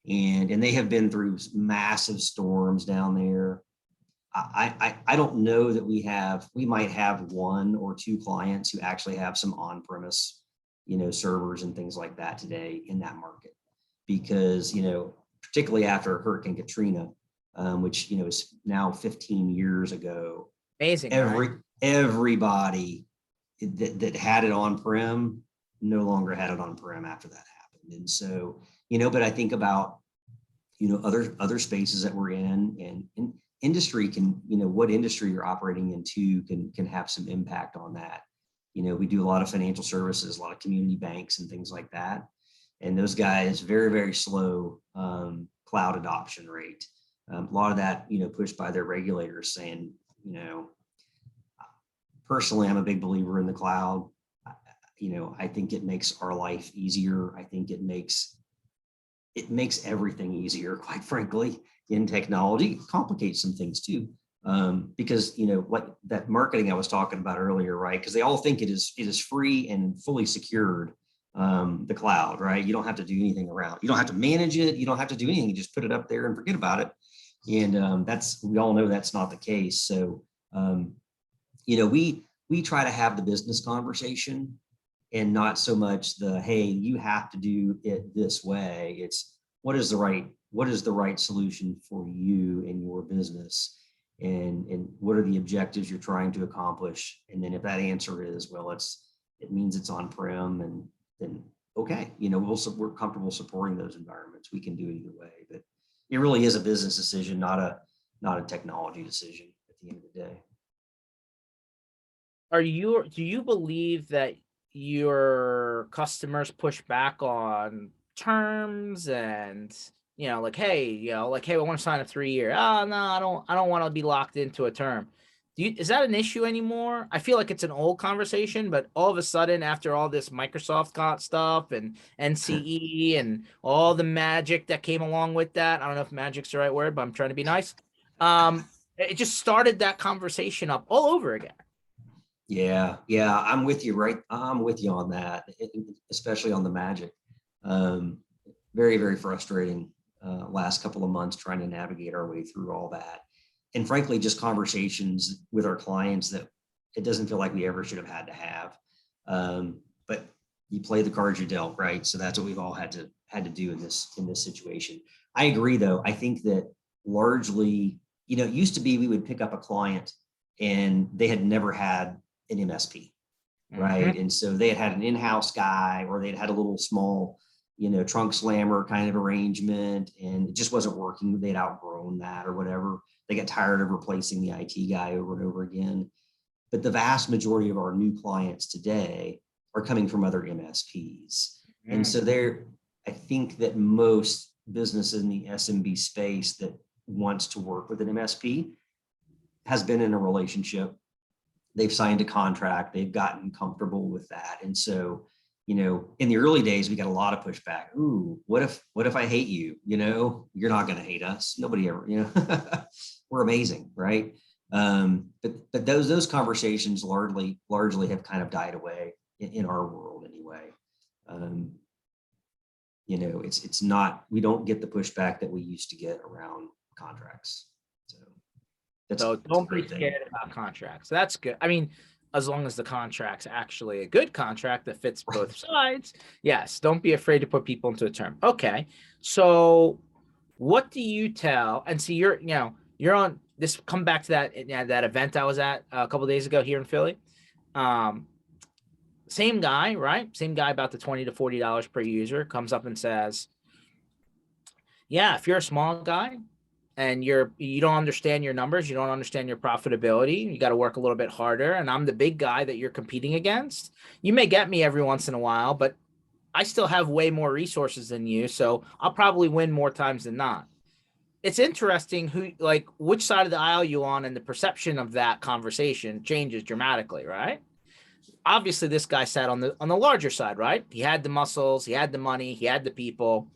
And they have been through massive storms down there. I don't know that we might have 1 or 2 clients who actually have some on-premise, servers and things like that today in that market, because, particularly after Hurricane Katrina, which, is now 15 years ago. Amazing. Right? Everybody that had it on-prem no longer had it on-prem after that happened. And so, but I think about, other spaces that we're in, and industry can, what industry you're operating into can have some impact on that. We do a lot of financial services, a lot of community banks and things like that. And those guys, very, very slow cloud adoption rate. A lot of that, pushed by their regulators saying, personally, I'm a big believer in the cloud. I think it makes our life easier. I think it makes everything easier, quite frankly, in technology. It complicates some things too. Because, like that marketing I was talking about earlier, right? Because they all think it is free and fully secured, the cloud, right? You don't have to do anything around. You don't have to manage it. You don't have to do anything. You just put it up there and forget about it. And we all know that's not the case. So, we try to have the business conversation, and not so much the, hey, you have to do it this way. It's what is the right solution for you and your business, and what are the objectives you're trying to accomplish. And then if that answer is, well, it means it's on-prem, and then okay, we're comfortable supporting those environments. We can do it either way, but it really is a business decision, not a technology decision at the end of the day. Do you believe that your customers push back on terms, and like, hey, I want to sign a 3-year? Oh no, I don't want to be locked into a term. Is that an issue anymore? I feel like it's an old conversation, but all of a sudden, after all this Microsoft got stuff and NCE and all the magic that came along with that, I don't know if magic's the right word, but I'm trying to be nice. It just started that conversation up all over again. Yeah, I'm with you, right? I'm with you on that, especially on the magic. Very, very frustrating last couple of months trying to navigate our way through all that. And frankly, just conversations with our clients that it doesn't feel like we ever should have had to have. But you play the cards you're dealt, right? So that's what we've all had to do in this situation. I agree, though. I think that largely, it used to be we would pick up a client and they had never had an MSP, right? Mm-hmm. And so they had an in-house guy, or they'd had a little small, trunk slammer kind of arrangement, and it just wasn't working. They'd outgrown that or whatever. They got tired of replacing the IT guy over and over again. But the vast majority of our new clients today are coming from other MSPs. And so I think that most businesses in the SMB space that wants to work with an MSP has been in a relationship. They've signed a contract, they've gotten comfortable with that. And so, in the early days, we got a lot of pushback. Ooh, what if I hate you? You're not going to hate us. Nobody ever, we're amazing, right? But those conversations largely have kind of died away in our world anyway. it's not, we don't get the pushback that we used to get around contracts. So that's a don't be great thing. scared about contracts. That's good. I mean, as long as the contract's actually a good contract that fits both sides. Yes, don't be afraid to put people into a term. Okay. So what do you tell? And see, you're on this. Come back to that event I was at a couple of days ago here in Philly. Same guy, right? Same guy about the $20 to $40 per user comes up and says, yeah, if you're a small guy and you don't understand your numbers, you don't understand your profitability, you got to work a little bit harder, and I'm the big guy that you're competing against. You may get me every once in a while, but I still have way more resources than you, so I'll probably win more times than not. It's interesting which side of the aisle you on, and the perception of that conversation changes dramatically, right? Obviously this guy sat on the larger side, right? He had the muscles, he had the money, he had the people.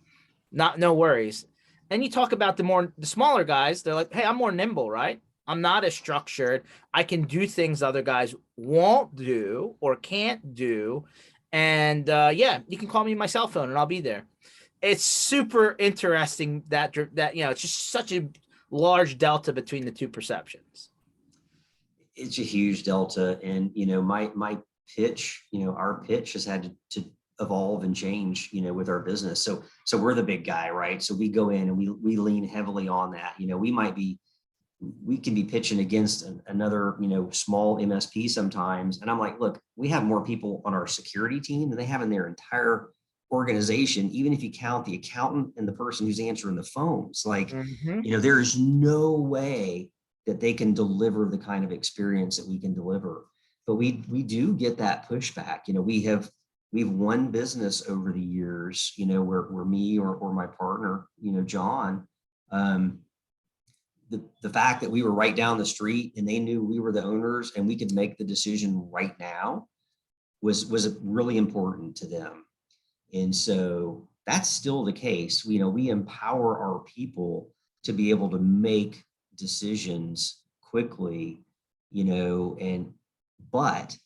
No worries. And you talk about the smaller guys, they're like, hey, I'm more nimble, right? I'm not as structured. I can do things other guys won't do or can't do. And yeah, you can call me my cell phone and I'll be there. It's super interesting that it's just such a large delta between the two perceptions. It's a huge delta. And, my pitch, our pitch has had to evolve and change, with our business. So we're the big guy, right? So we go in and we lean heavily on that. We can be pitching against another, small MSP sometimes. And I'm like, look, we have more people on our security team than they have in their entire organization, even if you count the accountant and the person who's answering the phones. Like, there is no way that they can deliver the kind of experience that we can deliver. But we do get that pushback. We've won business over the years, where me or my partner, John, the fact that we were right down the street and they knew we were the owners and we could make the decision right now was really important to them. And so that's still the case. We empower our people to be able to make decisions quickly, but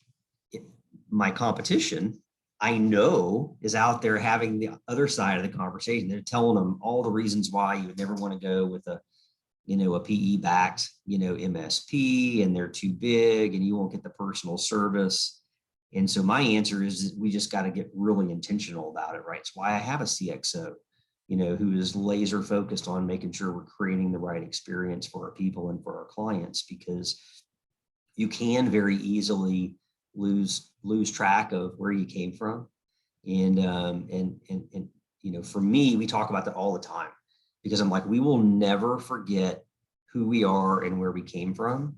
my competition, I know, is out there having the other side of the conversation. They're telling them all the reasons why you would never want to go with a PE backed, MSP, and they're too big and you won't get the personal service. And so my answer is we just got to get really intentional about it, right? It's why I have a CXO, who is laser focused on making sure we're creating the right experience for our people and for our clients, because you can very easily lose track of where you came from. And for me, we talk about that all the time, because I'm like, we will never forget who we are and where we came from.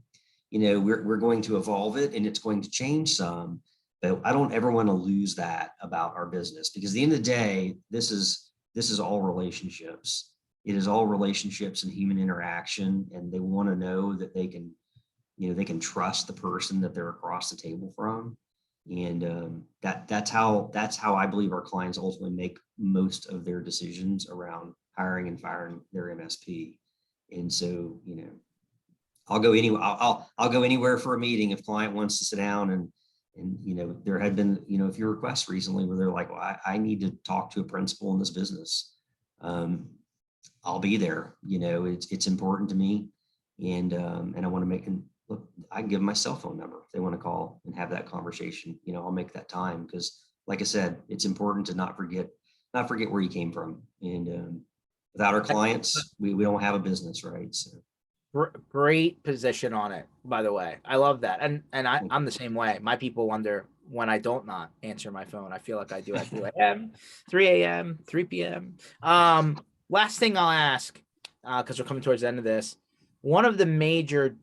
We're going to evolve it and it's going to change some, but I don't ever want to lose that about our business, because at the end of the day, this is all relationships. It is all relationships and human interaction. And they want to know that they can trust the person that they're across the table from. And that's how I believe our clients ultimately make most of their decisions around hiring and firing their MSP. And so, I'll go anywhere. I'll go anywhere for a meeting if client wants to sit down and there had been, a few requests recently where they're like, well, I need to talk to a principal in this business. I'll be there. It's important to me. And I want to make, and look, I can give them my cell phone number if they want to call and have that conversation. I'll make that time, because like I said, it's important to not forget where you came from. And without our clients, we don't have a business, right? So great position on it, by the way. I love that. And I'm the same way. My people wonder when I don't not answer my phone. I feel like I do at 2 a.m., 3 a.m., 3 p.m. Last thing I'll ask, because we're coming towards the end of this. One of the major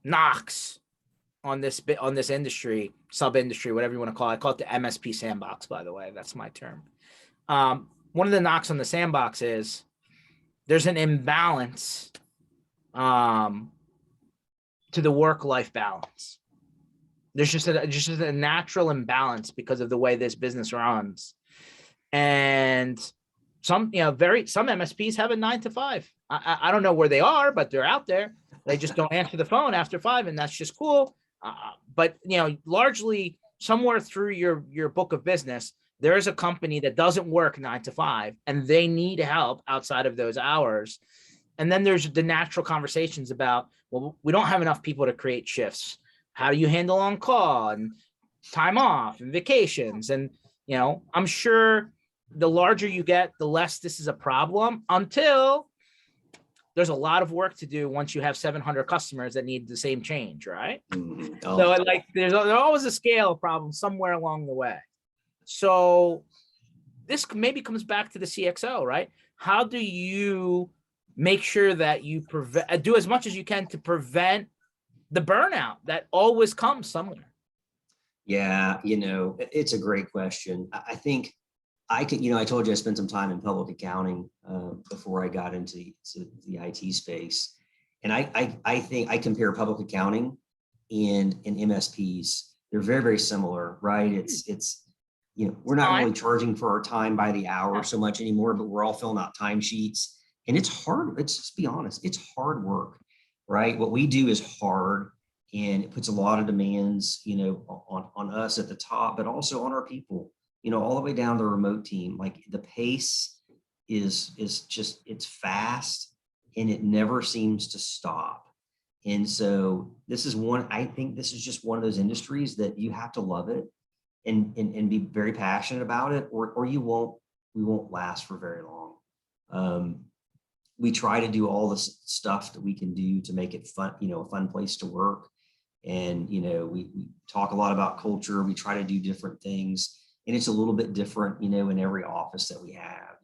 knocks on this industry, sub-industry, whatever you want to call it. I call it the MSP sandbox, by the way. That's my term. One of the knocks on the sandbox is there's an imbalance to the work-life balance. There's just a natural imbalance because of the way this business runs. And some MSPs have a 9 to 5. I don't know where they are, but they're out there. They just don't answer the phone after 5, and that's just cool. But largely somewhere through your book of business, there's a company that doesn't work 9 to 5 and they need help outside of those hours. And then there's the natural conversations about, well, we don't have enough people to create shifts. How do you handle on call and time off and vacations? And, I'm sure the larger you get, the less this is a problem, until there's a lot of work to do once you have 700 customers that need the same change, right? Mhm. So like there's always a scale problem somewhere along the way. So this maybe comes back to the CXO, right? How do you make sure that you do as much as you can to prevent the burnout that always comes somewhere? Yeah, it's a great question. I think I could, I told you I spent some time in public accounting before I got into the IT space. And I think I compare public accounting and MSPs. They're very, very similar, right? It's we're not really charging for our time by the hour so much anymore, but we're all filling out timesheets. And it's hard. Let's just be honest. It's hard work, right? What we do is hard, and it puts a lot of demands, on us at the top, but also on our people, all the way down to the remote team. Like the pace is just, it's fast and it never seems to stop. And so I think this is just one of those industries that you have to love it and be very passionate about it, or we won't last for very long. We try to do all this stuff that we can do to make it fun, a fun place to work. And, we talk a lot about culture. We try to do different things, and it's a little bit different, in every office that we have.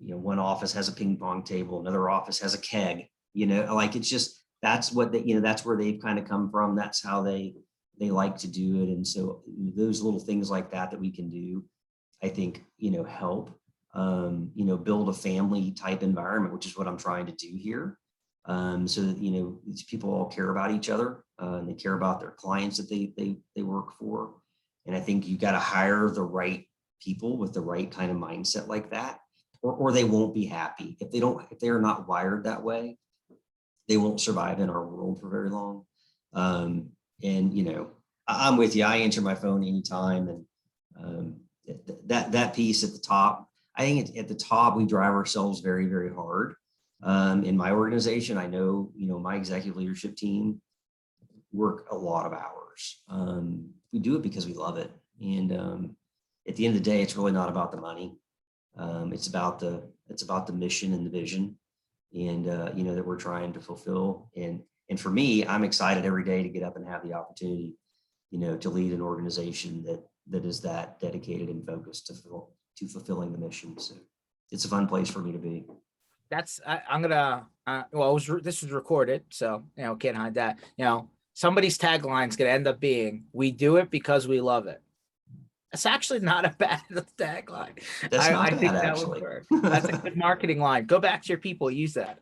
One office has a ping pong table, another office has a keg. Like it's just, that's what that's where they've kind of come from. That's how they like to do it. And so those little things like that we can do, I think, help, build a family type environment, which is what I'm trying to do here. So that, these people all care about each other, and they care about their clients that they work for. And I think you got to hire the right people with the right kind of mindset like that, or they won't be happy. If they are not wired that way, they won't survive in our world for very long. And I'm with you. I answer my phone anytime. And that piece at the top, I think at the top, we drive ourselves very, very hard. In my organization, I know, my executive leadership team work a lot of hours. We do it because we love it. And at the end of the day, it's really not about the money. It's about the mission and the vision, and that we're trying to fulfill. And for me, I'm excited every day to get up and have the opportunity, to lead an organization that is that dedicated and focused to fulfilling the mission. So it's a fun place for me to be. I'm gonna this was recorded, so can't hide that. Somebody's tagline is gonna end up being, "We do it because we love it." That's actually not a bad tagline. That's not I bad, think that actually. would work. That's a good marketing line. Go back to your people, use that.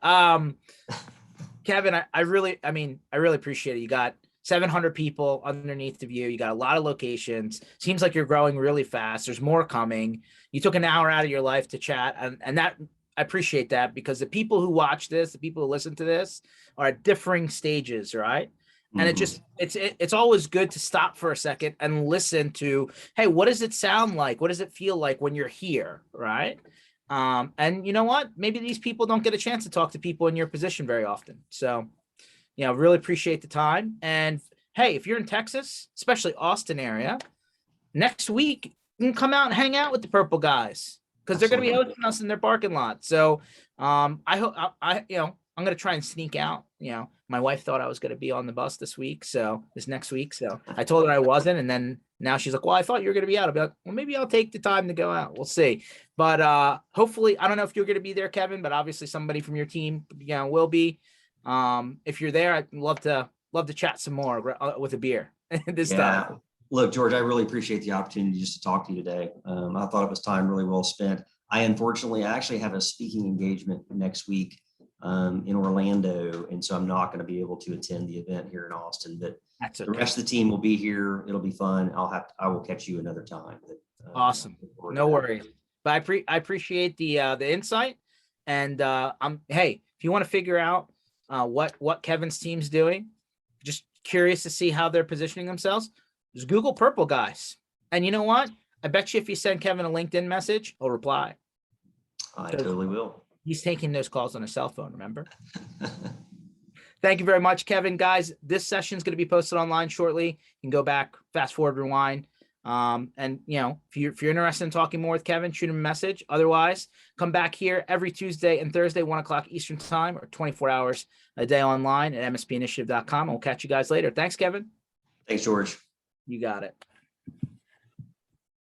Kevin, I really appreciate it. You got 700 people underneath of you. You got a lot of locations. Seems like you're growing really fast. There's more coming. You took an hour out of your life to chat, and that, I appreciate that, because the people who watch this, the people who listen to this, are at differing stages, right? And it's always good to stop for a second and listen to, hey, what does it sound like? What does it feel like when you're here, right? And you know what? Maybe these people don't get a chance to talk to people in your position very often. So, really appreciate the time. And hey, if you're in Texas, especially Austin area, next week you can come out and hang out with the Purple guys, because they're going to be hosting us in their parking lot. So I hope I'm going to try and sneak out. My wife thought I was going to be on the bus this next week. So I told her I wasn't. And then now she's like, well, I thought you were going to be out. I'll be like, well, maybe I'll take the time to go out. We'll see. But hopefully, I don't know if you're going to be there, Kevin, but obviously somebody from your team, will be. If you're there, I'd love to chat some more with a beer this time. Look, George, I really appreciate the opportunity just to talk to you today. I thought it was time really well spent. I actually have a speaking engagement next week in Orlando, and so I'm not going to be able to attend the event here in Austin. But That's okay. The rest of the team will be here. It'll be fun. I will catch you another time. Awesome. No worries. But I appreciate the insight. And hey, if you want to figure out what Kevin's team's doing, just curious to see how they're positioning themselves, just Google Purple Guys. And you know what? I bet you if you send Kevin a LinkedIn message, he'll reply. I totally will. He's taking those calls on a cell phone, remember? Thank you very much, Kevin. Guys, this session is going to be posted online shortly. You can go back, fast forward, rewind. And if you're interested in talking more with Kevin, shoot him a message. Otherwise, come back here every Tuesday and Thursday, 1 o'clock Eastern time, or 24 hours a day online at mspinitiative.com. We'll catch you guys later. Thanks, Kevin. Thanks, George. You got it.